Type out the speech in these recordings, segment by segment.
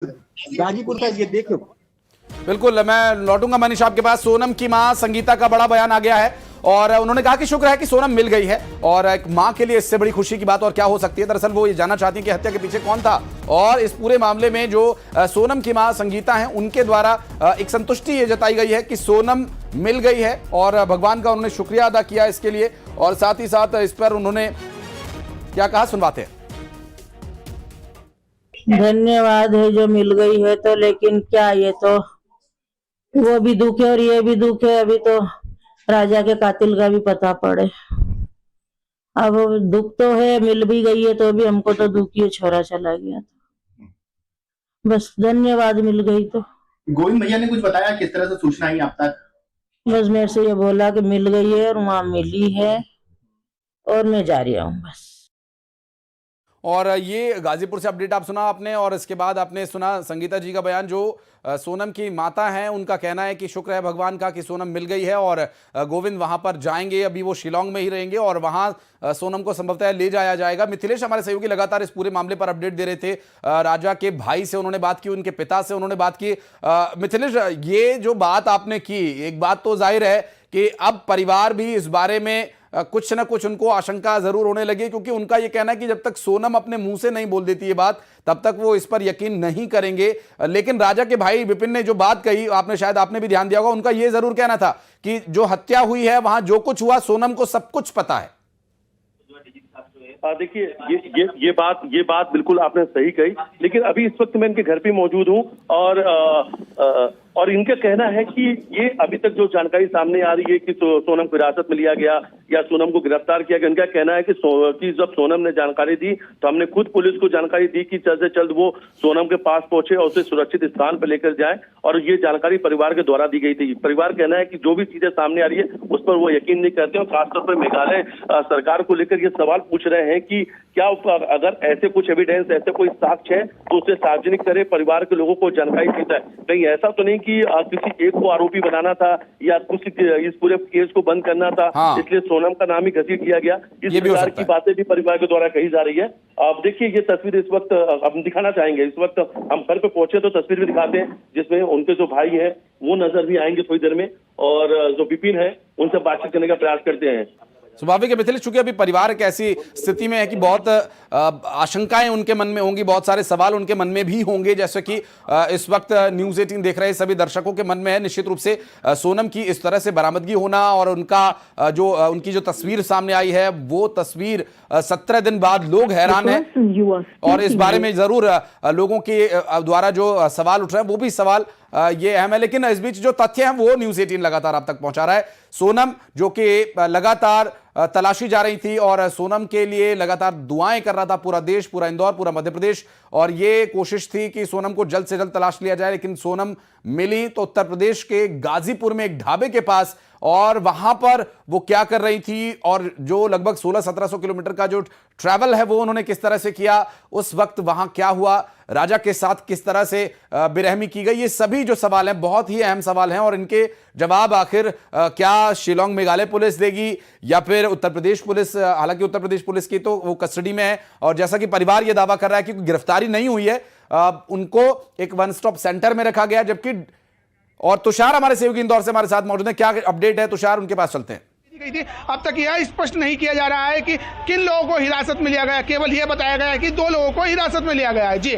गाजीपुर का ये देखो। बिल्कुल, मैं लौटूंगा मनीष आपके पास। सोनम की मां संगीता का बड़ा बयान आ गया है और उन्होंने कहा कि शुक्र है कि सोनम मिल गई है और एक मां के लिए इससे बड़ी खुशी की बात और क्या हो सकती है। दरअसल वो ये जानना चाहती है कि हत्या के पीछे कौन था और इस पूरे मामले में जो सोनम की मां संगीता हैं उनके द्वारा एक संतुष्टि ये जताई गई है कि सोनम मिल गई है और भगवान का उन्होंने शुक्रिया अदा किया इसके लिए। और साथ ही साथ इस पर उन्होंने क्या कहा, सुनवाते हैं। धन्यवाद है जो मिल गई है, तो लेकिन क्या ये तो वो भी दुख है और ये भी दुख है। अभी तो राजा के कातिल का भी पता पड़े। अब दुख तो है, मिल भी गई है तो भी हमको तो दुख ही है, छोरा चला गया तो बस धन्यवाद मिल गई तो। गोविंद भैया ने कुछ बताया किस तरह से सूचना आई आप तक? बस मेरे से ये बोला कि मिल गई है और वहां मिली है और मैं जा रही हूँ बस। और ये गाजीपुर से अपडेट आप सुना आपने और इसके बाद आपने सुना संगीता जी का बयान। जो सोनम की माता हैं उनका कहना है कि शुक्र है भगवान का कि सोनम मिल गई है और गोविंद वहां पर जाएंगे। अभी वो शिलोंग में ही रहेंगे और वहां सोनम को संभवतः ले जाया जाएगा। मिथिलेश हमारे सहयोगी लगातार इस पूरे मामले पर अपडेट दे रहे थे। राजा के भाई से उन्होंने बात की, उनके पिता से उन्होंने बात की। मिथिलेश, ये जो बात आपने की, एक बात तो जाहिर है कि अब परिवार भी इस बारे में कुछ ना कुछ उनको आशंका जरूर होने लगी, क्योंकि उनका यह कहना है कि जब तक सोनम अपने मुंह से नहीं बोल देती ये बात तब तक वो इस पर यकीन नहीं करेंगे। लेकिन राजा के भाई विपिन ने जो बात कही, आपने भी ध्यान दिया होगा, उनका यह जरूर कहना था कि जो हत्या हुई है वहां जो कुछ हुआ सोनम को सब कुछ पता है। देखिए ये बात बिल्कुल आपने सही कही, लेकिन अभी इस वक्त मैं इनके घर पे मौजूद हूँ और इनका कहना है कि ये अभी तक जो जानकारी सामने आ रही है कि सोनम को हिरासत में लिया गया या सोनम को गिरफ्तार किया गया, इनका कहना है कि जब सोनम ने जानकारी दी तो हमने खुद पुलिस को जानकारी दी कि जल्द से जल्द वो सोनम के पास पहुंचे और उसे सुरक्षित स्थान पर लेकर जाए, और ये जानकारी परिवार के द्वारा दी गई थी। परिवार कहना है कि जो भी चीजें सामने आ रही है उस पर वो यकीन नहीं करते और खासतौर पर मेघालय सरकार को लेकर ये सवाल पूछ रहे हैं कि क्या अगर ऐसे कुछ एविडेंस, ऐसे कोई साक्ष्य है तो उसे सार्वजनिक करे, परिवार के लोगों को जानकारी दी जाए। कहीं ऐसा तो नहीं कि किसी एक को आरोपी बनाना था या कुछ इस पूरे केस को बंद करना था, इसलिए सोनम का नाम ही घसीट दिया गया। इस प्रकार की बातें भी परिवार के द्वारा कही जा रही है। आप देखिए ये तस्वीर इस वक्त हम दिखाना चाहेंगे। इस वक्त हम घर पे पहुंचे तो तस्वीर भी दिखाते हैं जिसमें उनके जो भाई हैं वो नजर भी आएंगे थोड़ी देर में, और जो विपिन है उनसे बातचीत करने का प्रयास करते हैं। स्वाभाविक है मिथिलेश, चूंकि अभी परिवार एक ऐसी स्थिति में है कि बहुत आशंकाएं उनके मन में होंगी, बहुत सारे सवाल उनके मन में भी होंगे, जैसे कि इस वक्त न्यूज़ 18 देख रहे सभी दर्शकों के मन में है। निश्चित रूप से सोनम की इस तरह से बरामदगी होना और उनकी जो तस्वीर सामने आई है वो तस्वीर 17 दिन बाद लोग हैरान हैं और इस बारे में जरूर लोगों के द्वारा जो सवाल उठ रहे हैं वो भी सवाल ये अहम है। लेकिन इस बीच जो तथ्य हैं वो न्यूज़ 18 लगातार आप तक पहुंचा रहा है। सोनम जो कि लगातार तलाशी जा रही थी और सोनम के लिए लगातार दुआएं कर रहा था पूरा देश, पूरा इंदौर, पूरा मध्य प्रदेश, और ये कोशिश थी कि सोनम को जल्द से जल्द तलाश लिया जाए। लेकिन सोनम मिली तो उत्तर प्रदेश के गाजीपुर में एक ढाबे के पास, और वहां पर वो क्या कर रही थी और जो लगभग 1600-1700 किलोमीटर का जो ट्रैवल है वो उन्होंने किस तरह से किया, उस वक्त वहां क्या हुआ, राजा के साथ किस तरह से बेरहमी की गई, ये सभी जो सवाल हैं बहुत ही अहम सवाल हैं और इनके जवाब आखिर क्या शिलोंग मेघालय पुलिस देगी या फिर उत्तर प्रदेश पुलिस। हालांकि उत्तर प्रदेश पुलिस की तो वो कस्टडी में है और जैसा कि परिवार ये दावा कर रहा है कि गिरफ्तारी नहीं हुई है, उनको एक वन स्टॉप सेंटर में रखा गया। जबकि और तुषार हमारे सहयोगी इंदौर से हमारे साथ मौजूद है। क्या अपडेट है तुषार, उनके पास चलते हैं। गई थी। अब तक यह स्पष्ट नहीं किया जा रहा है कि किन लोगों को हिरासत में लिया गया, केवल यह बताया गया है कि 2 लोगों को हिरासत में लिया गया है। जी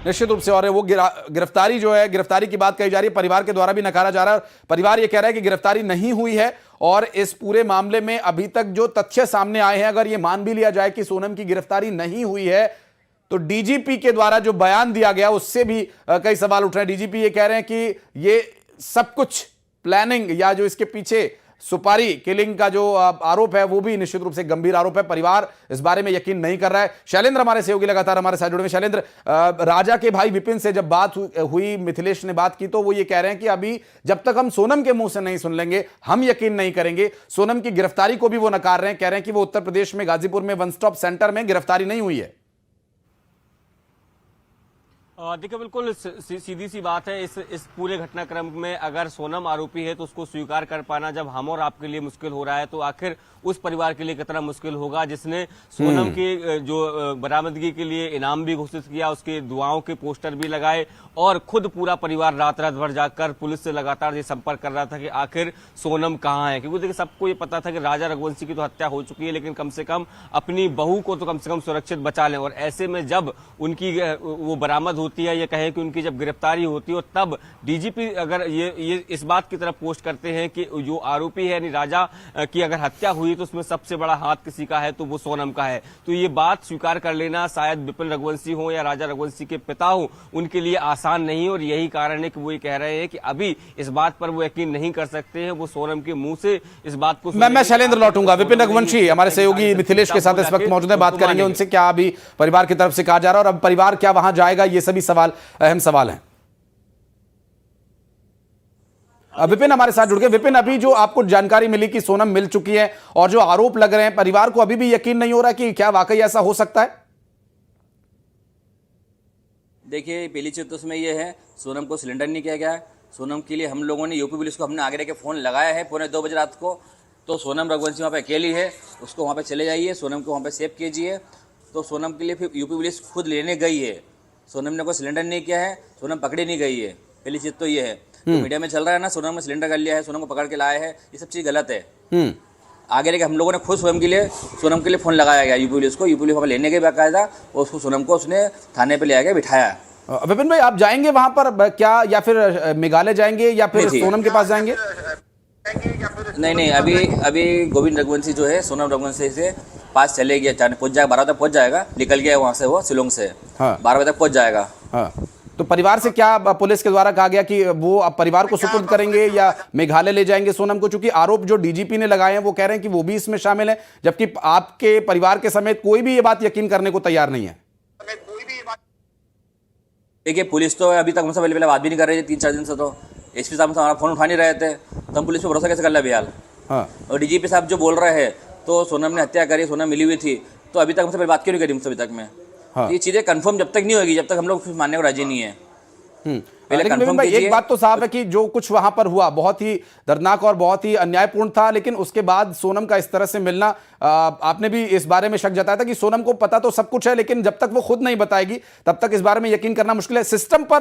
निश्चित रूप से, और वो गिरफ्तारी जो है, गिरफ्तारी की बात कही जा रही है, परिवार के द्वारा भी नकारा जा रहा है। परिवार ये कह रहा है कि गिरफ्तारी नहीं हुई है और इस पूरे मामले में अभी तक जो तथ्य सामने आए हैं, अगर ये मान भी लिया जाए कि सोनम की गिरफ्तारी नहीं हुई है तो डीजीपी के द्वारा जो बयान दिया गया उससे भी कई सवाल उठ रहे हैं। डीजीपी ये कह रहे हैं कि ये सब कुछ प्लानिंग या जो इसके पीछे सुपारी किलिंग का जो आरोप है वो भी निश्चित रूप से गंभीर आरोप है। परिवार इस बारे में यकीन नहीं कर रहा है। शैलेंद्र हमारे सहयोगी लगातार हमारे साथ जुड़े हुए। शैलेंद्र, राजा के भाई विपिन से जब बात हुई, मिथिलेश ने बात की, तो वो ये कह रहे हैं कि अभी जब तक हम सोनम के मुंह से नहीं सुन लेंगे हम यकीन नहीं करेंगे। सोनम की गिरफ्तारी को भी वो नकार रहे हैं, कह रहे हैं कि वो उत्तर प्रदेश में गाजीपुर में वन स्टॉप सेंटर में गिरफ्तारी नहीं हुई है। देखिए बिल्कुल सीधी सी बात है। इस पूरे घटनाक्रम में अगर सोनम आरोपी है तो उसको स्वीकार कर पाना जब हम और आपके लिए मुश्किल हो रहा है, तो आखिर उस परिवार के लिए कितना मुश्किल होगा जिसने सोनम की जो बरामदगी के लिए इनाम भी घोषित किया, उसके दुआओं के पोस्टर भी लगाए और खुद पूरा परिवार रात रात भर जाकर पुलिस से लगातार ये संपर्क कर रहा था कि आखिर सोनम कहाँ है। क्योंकि देखिए सबको ये पता था कि राजा रघुवंशी की तो हत्या हो चुकी है, लेकिन कम से कम अपनी बहू को तो कम से कम सुरक्षित बचा लें। और ऐसे में जब उनकी वो बरामद होती है, ये कहें कि उनकी जब गिरफ्तारी होती है, और तब डीजीपी अगर ये इस बात की तरफ पोस्ट करते हैं कि जो आरोपी है यानी राजा की अगर हत्या हुई तो उसमें सबसे बड़ा हाथ किसी का है तो वो सोनम का है, तो ये बात स्वीकार कर लेना शायद विपिन रघुवंशी हो या राजा रघुवंशी के पिता हो उनके लिए आसान नहीं है। और यही कारण है कि वो ये कह रहे हैं कि अभी इस बात पर वो यकीन नहीं कर सकते हैं, वो सोनम के मुंह से इस बात को। मैं शैलेंद्र लौटूंगा। विपिन रघुवंशी हमारे सहयोगी मिथिलेश के साथ इस वक्त मौजूद है, बात करेंगे उनसे क्या अभी परिवार की तरफ से कहा जा रहा है और अब परिवार क्या वहां जाएगा, ये सभी सवाल अहम सवाल हैं। विपिन हमारे साथ जुड़ गए। विपिन, अभी जो आपको जानकारी मिली कि सोनम मिल चुकी है और जो आरोप लग रहे हैं, परिवार को अभी भी यकीन नहीं हो रहा कि क्या वाकई ऐसा हो सकता है? देखिए, पहली चीज तो उसमें यह है, सोनम को सिलेंडर नहीं किया गया है। सोनम के लिए हम लोगों ने यूपी पुलिस को हमने आगे के फोन लगाया है 2:45 बजे रात को। तो सोनम रघुवंशी वहाँ पे अकेली है, उसको वहाँ पे चले जाइए, सोनम को वहाँ पे सेव कीजिए। तो सोनम के लिए फिर यूपी पुलिस खुद लेने गई है। सोनम ने कोई सिलेंडर नहीं किया है, सोनम पकड़ी नहीं गई है। पहली चीज तो ये है। तो मीडिया में चल रहा है ना, सोनम ने सिलेंडर कर लिया है, सोनम को पकड़ के लाया है, ये सब चीज गलत है। आगे लेके हम लोगों ने खुद सोनम के लिए फोन लगाया गया यूपी पुलिस को, यूपी पुलिस वहाँ लेने गई बाकायदा, और उसको सोनम को उसने थाने पे ले आके बिठाया। विपिन भाई, आप जाएंगे वहां पर क्या, या फिर मेघालय जाएंगे या फिर सोनम के पास जाएंगे? नहीं, अभी गोविंद रघुवंशी जो है सोनम रघुवंशी से पास चले गया, पहुंच जाएगा, 12 तक पहुंच जाएगा, निकल गया वहां से, वो शिलोंग से। हाँ। 12 बजे तक पहुंच जाएगा। हाँ। तो परिवार से क्या पुलिस के द्वारा कहा गया कि वो अब परिवार को सुपुर्द करेंगे या मेघालय ले जाएंगे सोनम को? चूंकि आरोप जो डीजीपी ने लगाए हैं वो कह रहे हैं कि वो भी इसमें शामिल है, जबकि आपके परिवार के समेत कोई भी ये बात यकीन करने को तैयार नहीं है। देखिए, पुलिस तो अभी तक हमसे पहले बात भी नहीं कर रही थी 3-4 दिन से। तो एसपी साहब हमारा फोन उठा नहीं रहे थे, तो हम पुलिस पे भरोसा कैसे कर ले बिहाल। हाँ। और डीजीपी साहब जो बोल रहे हैं तो सोनम ने हत्या करी, सोनम मिली हुई थी, तो अभी तक हमसे पहले बात क्यों नहीं करी मुझसे अभी तक में? हाँ। ये चीजें कंफर्म जब तक नहीं होगी, जब तक हम लोग मानने को राजी नहीं है। लेकिन भाई एक बात तो साफ है कि जो कुछ वहां पर हुआ बहुत ही दर्दनाक और बहुत ही अन्यायपूर्ण था, लेकिन उसके बाद सोनम का इस तरह से मिलना, आपने भी इस बारे में शक जताया था कि सोनम को पता तो सब कुछ है, लेकिन जब तक वो खुद नहीं बताएगी तब तक इस बारे में यकीन करना मुश्किल है। सिस्टम पर